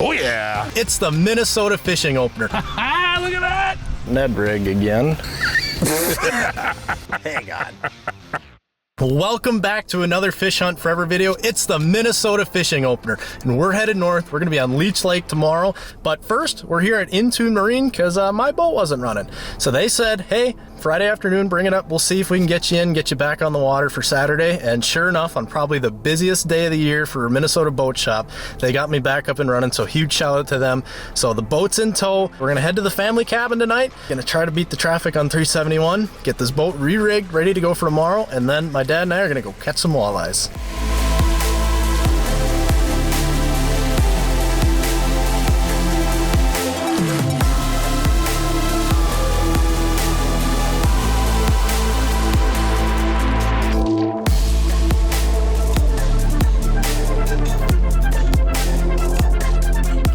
Oh yeah. It's the Minnesota Fishing Opener. Look at that. Ned rig again. Hang on. Welcome back to another Fish Hunt Forever video. It's the Minnesota Fishing Opener, and we're headed north. We're going to be on Leech Lake tomorrow, but first we're here at Intune Marine because my boat wasn't running. So they said, hey, Friday afternoon, bring it up. We'll see if we can get you in, get you back on the water for Saturday. And sure enough, on probably the busiest day of the year for Minnesota Boat Shop, they got me back up and running, so huge shout out to them. So the boat's in tow. We're going to head to the family cabin tonight. Going to try to beat the traffic on 371, get this boat re-rigged, ready to go for tomorrow, and then my dad and I are going to go catch some walleyes.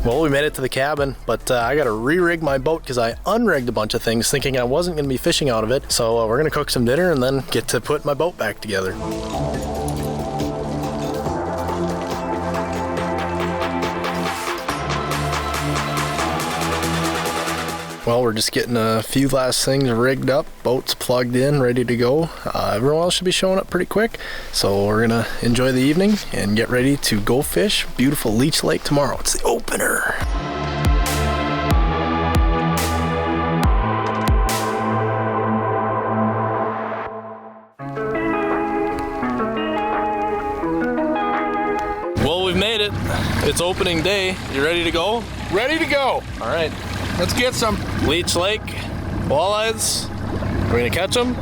Well, we made it to the cabin, but I got to re-rig my boat because I unrigged a bunch of things thinking I wasn't going to be fishing out of it. So we're going to cook some dinner and then get to put my boat back together. Well, we're just getting a few last things rigged up, boats plugged in, ready to go. Everyone else should be showing up pretty quick. So we're gonna enjoy the evening and get ready to go fish beautiful Leech Lake tomorrow. It's the opener. Well, we've made it. It's opening day. You ready to go? Ready to go. All right. Let's get some. Leech Lake, walleyes. We're gonna catch them.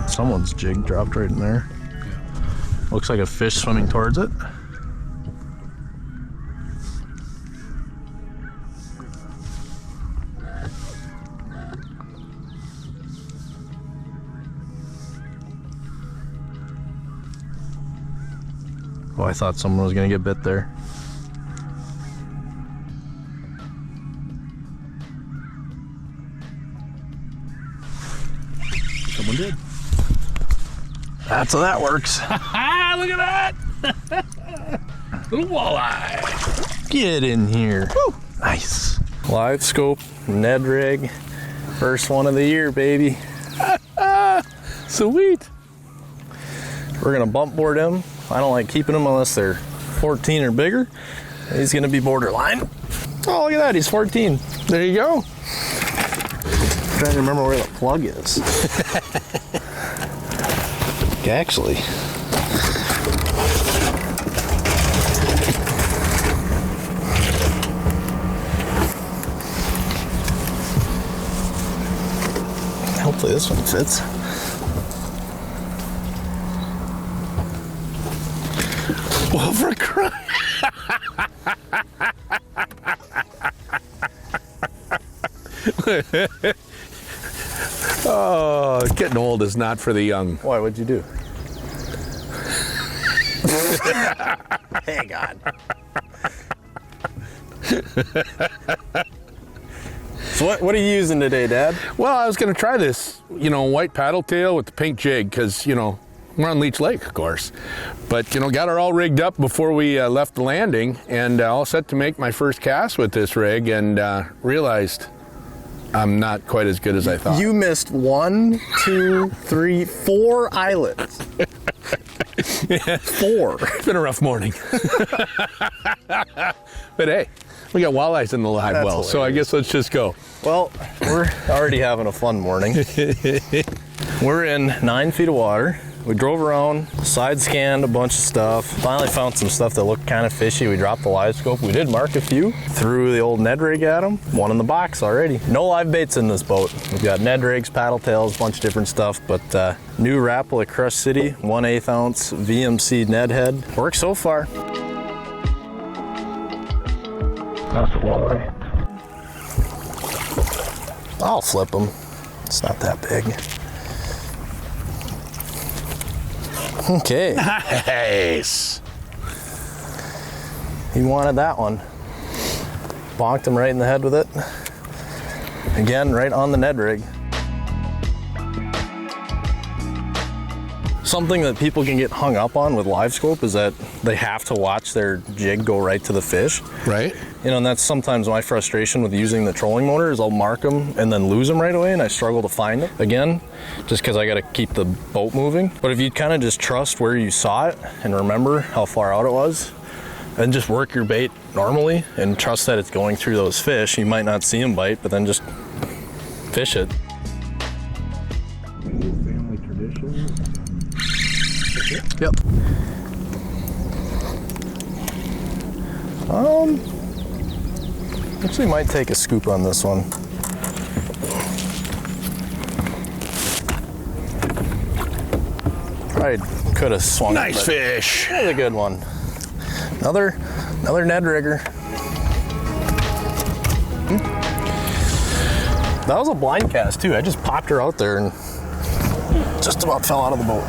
Someone's jig dropped right in there. Looks like a fish swimming towards it. Oh, I thought someone was gonna get bit there. Someone did. That's how that works. Look at that. Little walleye. Get in here. Woo. Nice. Live scope, Ned rig. First one of the year, baby. Sweet. We're gonna bump board him. I don't like keeping them unless they're 14 or bigger. He's gonna be borderline. Oh, look at that, he's 14. There you go. I'm trying to remember where the plug is. Actually. Hopefully this one fits. Well, for crying. Oh, getting old is not for the young. Why, what'd you do? Hang on. So what are you using today, Dad? Well, I was going to try this, white paddle tail with the pink jig because, we're on Leech Lake, of course. But, got her all rigged up before we left the landing and all set to make my first cast with this rig and realized I'm not quite as good as I thought. You missed 1, 2, 3, 4 eyelets. Yeah. 4. It's been a rough morning. But hey, we got walleyes in the live well, hilarious. So I guess let's just go. Well, we're already having a fun morning. We're in 9 feet of water. We drove around, side scanned a bunch of stuff, finally found some stuff that looked kind of fishy. We dropped the live scope. We did mark a few, threw the old Ned rig at them. One in the box already. No live baits in this boat. We've got Ned rigs, paddle tails, a bunch of different stuff, but new Rapala Crush City, 1/8 ounce VMC Ned head. Works so far. That's a walleye. I'll flip them. It's not that big. Okay. Nice. He wanted that one. bonked him right in the head with it. Again, right on the Ned rig. Something that people can get hung up on with live scope is that they have to watch their jig go right to the fish. Right. You know, and that's sometimes my frustration with using the trolling motor is I'll mark them and then lose them right away, and I struggle to find them again, just because I got to keep the boat moving. But if you kind of just trust where you saw it and remember how far out it was, and just work your bait normally and trust that it's going through those fish, you might not see them bite, but then just fish it. Family tradition. Yep. Actually might take a scoop on this one. Probably could have swung. Nice fish. That was a good one. Another Ned rigger. That was a blind cast too. I just popped her out there and just about fell out of the boat.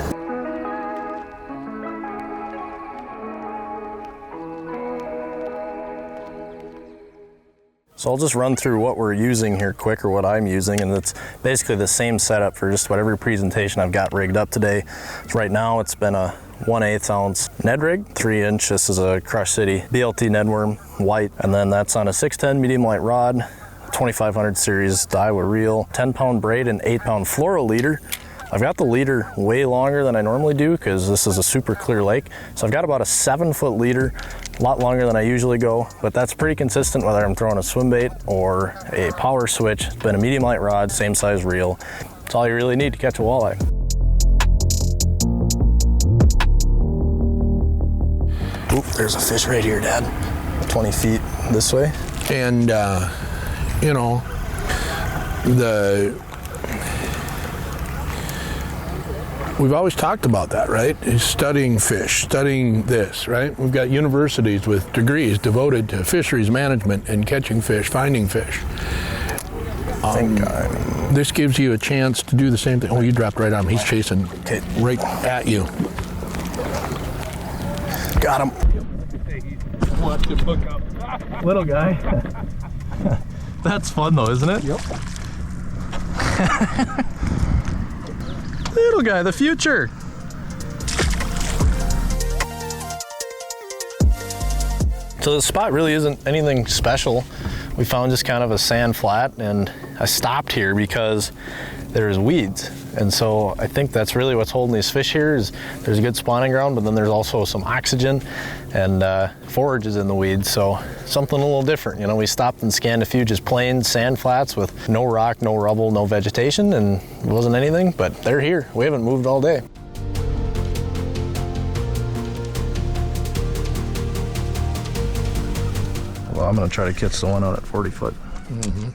So I'll just run through what we're using here quick, or what I'm using, and it's basically the same setup for just whatever presentation I've got rigged up today. So right now it's been a 1/8 ounce Ned rig, 3-inch. This is a Crush City BLT Ned worm, white, and then that's on a 610 medium light rod, 2500 series Daiwa reel, 10-pound braid and 8-pound fluoro leader. I've got the leader way longer than I normally do because this is a super clear lake. So I've got about a 7-foot leader, a lot longer than I usually go, but that's pretty consistent whether I'm throwing a swim bait or a power switch. It's been a medium light rod, same size reel. That's all you really need to catch a walleye. Oop, there's a fish right here, Dad. 20 feet this way. And, you know, we've always talked about that, right? Is studying fish, studying this, right? We've got universities with degrees devoted to fisheries management and catching fish, finding fish. This gives you a chance to do the same thing. Oh, you dropped right on him. He's chasing right at you. Got him. Little guy. That's fun though, isn't it? Yep. Little guy, the future. So the spot really isn't anything special. We found just kind of a sand flat, and I stopped here because there's weeds. And so I think that's really what's holding these fish here is there's a good spawning ground, but then there's also some oxygen and forage is in the weeds. So something a little different. You know, we stopped and scanned a few just plain sand flats with no rock, no rubble, no vegetation, and it wasn't anything, but they're here. We haven't moved all day. Well, I'm gonna try to catch the one out at 40 foot. Mm-hmm.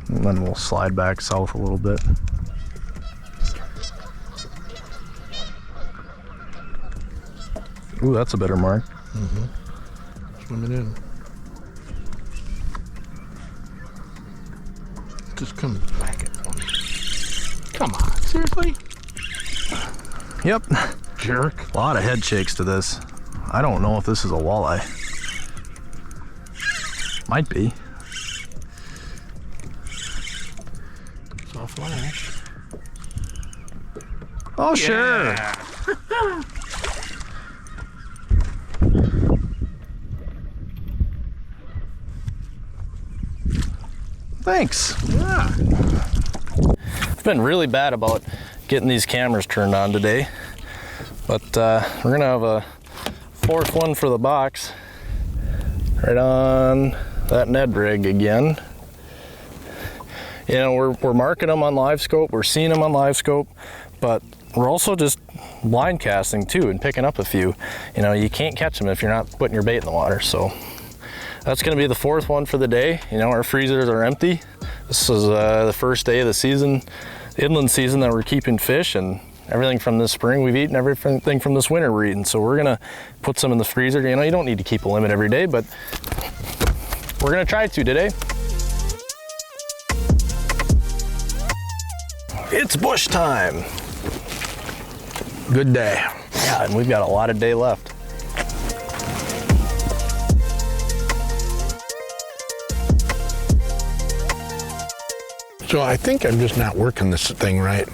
And then we'll slide back south a little bit. Ooh, that's a better mark. Mm-hmm. Swimming in. Just come back at one. Come on, seriously? Yep. Jerk. A lot of head shakes to this. I don't know if this is a walleye. Might be. Saw flash. Oh, sure. Thanks. Yeah. It's been really bad about getting these cameras turned on today, but we're gonna have a fourth one for the box right on that Ned rig again. You know, we're marking them on live scope, we're seeing them on live scope, but we're also just blind casting too and picking up a few. You know, you can't catch them if you're not putting your bait in the water. So that's gonna be the fourth one for the day. You know, our freezers are empty. This is the first day of the season, inland season, that we're keeping fish, and everything from this spring we've eaten, everything from this winter we're eating. So we're gonna put some in the freezer. You know, you don't need to keep a limit every day, but we're gonna try to today. It's bush time. Good day. Yeah, and we've got a lot of day left. So I think I'm just not working this thing right.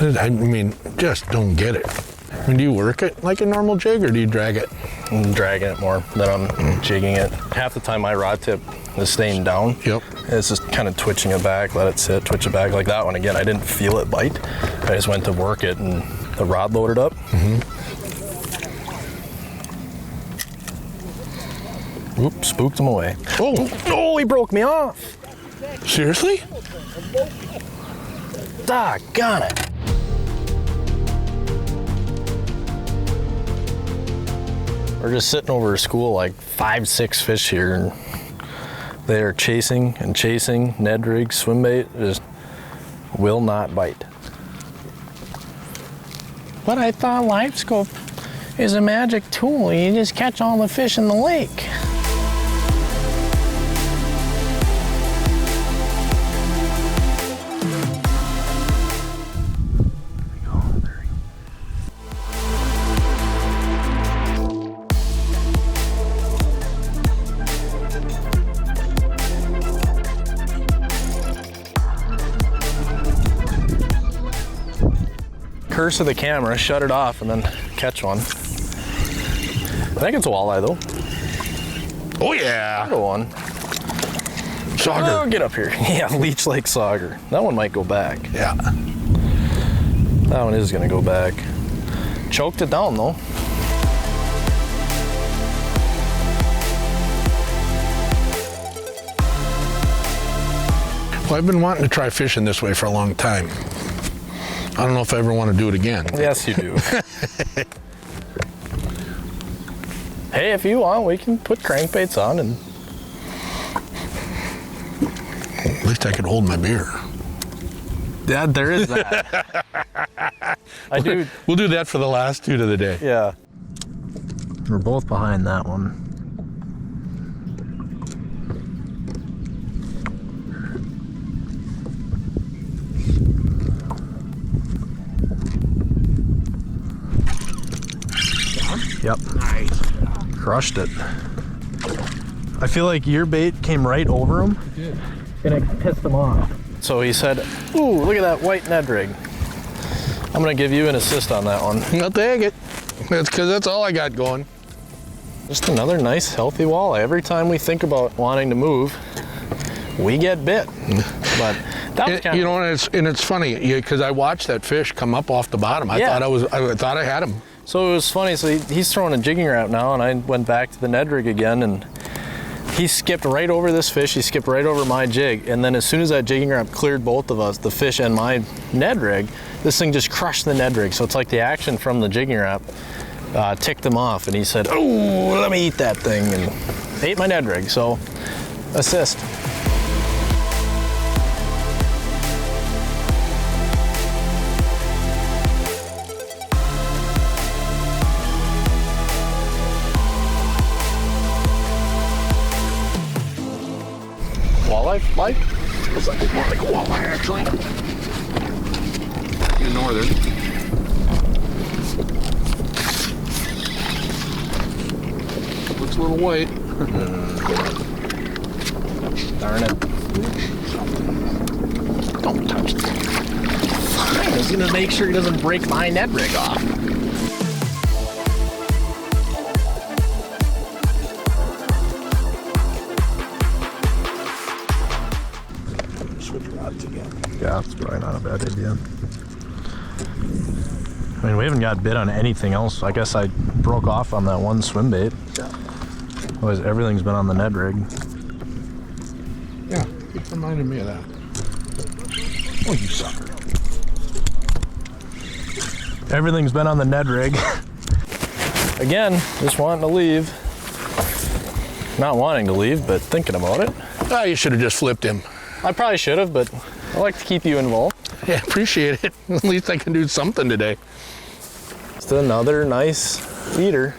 I mean, just don't get it. I mean, do you work it like a normal jig, or do you drag it? I'm dragging it more than I'm jigging it. Half the time my rod tip is staying down. Yep. It's just kind of twitching it back, let it sit, twitch it back. Like that one, again, I didn't feel it bite. I just went to work it and the rod loaded up. Oop, spooked him away. Oh, he broke me off. Seriously? Doggone it. We're just sitting over at school, like 5-6 fish here, and they are chasing and chasing. Ned rig, swim bait, just will not bite. But I thought Live Scope is a magic tool. You just catch all the fish in the lake. Curse of the camera, shut it off and then catch one. I think it's a walleye though. Oh yeah. Go on. Sauger. Oh, get up here. Yeah, Leech Lake sauger. That one might go back. Yeah. That one is gonna go back. Choked it down though. Well, I've been wanting to try fishing this way for a long time. I don't know if I ever want to do it again. Yes, you do. Hey, if you want, we can put crankbaits on and... At least I could hold my beer. Yeah, there is that. I do. We'll do that for the last two of the day. Yeah. We're both behind that one. Yep. Nice. Crushed it. I feel like your bait came right over him. It did. And it pissed him off. So he said, ooh, look at that white Ned rig. I'm gonna give you an assist on that one. I'll take it. That's because that's all I got going. Just another nice, healthy walleye. Every time we think about wanting to move, we get bit. But that was kind of... You know, and it's funny because I watched that fish come up off the bottom. I thought I had him. So it was funny, so he's throwing a jigging Rap now, and I went back to the Ned rig again, and he skipped right over this fish, he skipped right over my jig, and then as soon as that jigging Rap cleared both of us, the fish and my Ned rig, this thing just crushed the Ned rig. So it's like the action from the jigging Rap ticked him off, and he said, oh, let me eat that thing, and ate my Ned rig, so assist. Walleye, like? Looks like more like a walleye, actually. You're northern. Looks a little white. Darn it. Don't touch it. I was gonna make sure he doesn't break my Ned rig off. Yeah, it's probably not a bad idea. I mean, we haven't got bit on anything else. I guess I broke off on that one swim bait. Yeah. Otherwise, everything's been on the Ned rig. Yeah, keep reminding me of that. Oh, you sucker. Everything's been on the Ned rig. Again, just wanting to leave. Not wanting to leave, but thinking about it. Ah, you should have just flipped him. I probably should have, but I like to keep you involved. Yeah, appreciate it. At least I can do something today. Just another nice eater.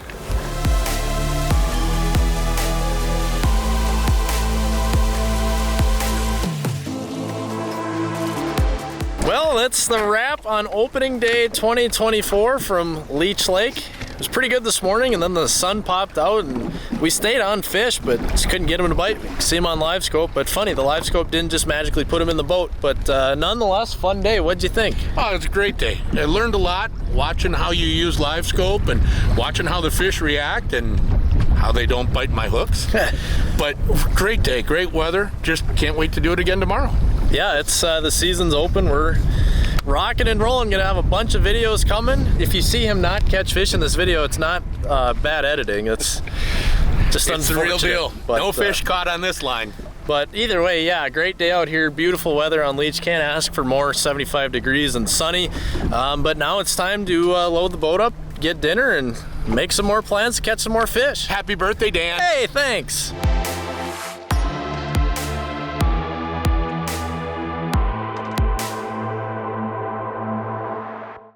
Well, that's the wrap on opening day 2024 from Leech Lake. It was pretty good this morning, and then the sun popped out, and we stayed on fish, but just couldn't get him to bite. We could see him on live scope, but funny, the live scope didn't just magically put him in the boat. But nonetheless, fun day. What'd you think? Oh, it's a great day. I learned a lot watching how you use live scope and watching how the fish react and how they don't bite my hooks. But great day, great weather. Just can't wait to do it again tomorrow. Yeah, it's the season's open. We're rocking and rolling. Gonna have a bunch of videos coming. If you see him not catch fish in this video, it's not bad editing. It's just It's the real deal. But, no fish caught on this line. But either way, yeah, great day out here. Beautiful weather on Leech. Can't ask for more. 75 degrees and sunny. But now it's time to load the boat up, get dinner, and make some more plans to catch some more fish. Happy birthday, Dan. Hey, thanks.